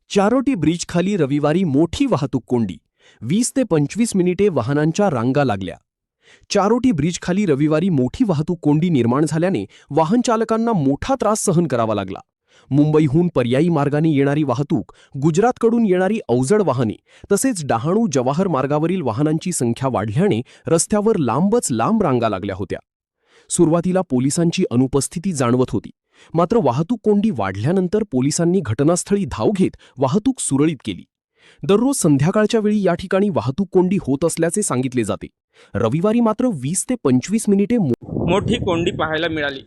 Charoti bridge खाली रविवारी मोठी वाहतूक कोंडी. 20 ते 25 मिनिटे वाहनांच्या रांगा लागल्या. चारोटी ब्रिज खाली रविवारी मोठी वाहतूक कोंडी निर्माण झाल्याने वाहन चालकांना मोठा त्रास सहन करावा लागला. मुंबईहून पर्यायी मार्गाने येणारी वाहतूक, गुजरातकडून येणारी अवजड वाहने तसेच डहाणू जवाहर मार्गावरील वाहनांची संख्या वाढल्याने रस्त्यावर लांबच लांब रांगा लागल्या होत्या. सुरुवातीला पोलिसांची अनुपस्थिती जाणवत होती. मात्र वाहतूक कोंडी वाढल्यानंतर पोलिसांनी घटनास्थळी धाव घेत वाहतूक सुरळीत केली. दररोज संध्याकाळच्या वेळी या ठिकाणी वाहतूक कोंडी होत असल्याचे सांगितले जाते. रविवारी मात्र 20 ते 25 मिनिटे मोठी कोंडी पाहायला मिळाली.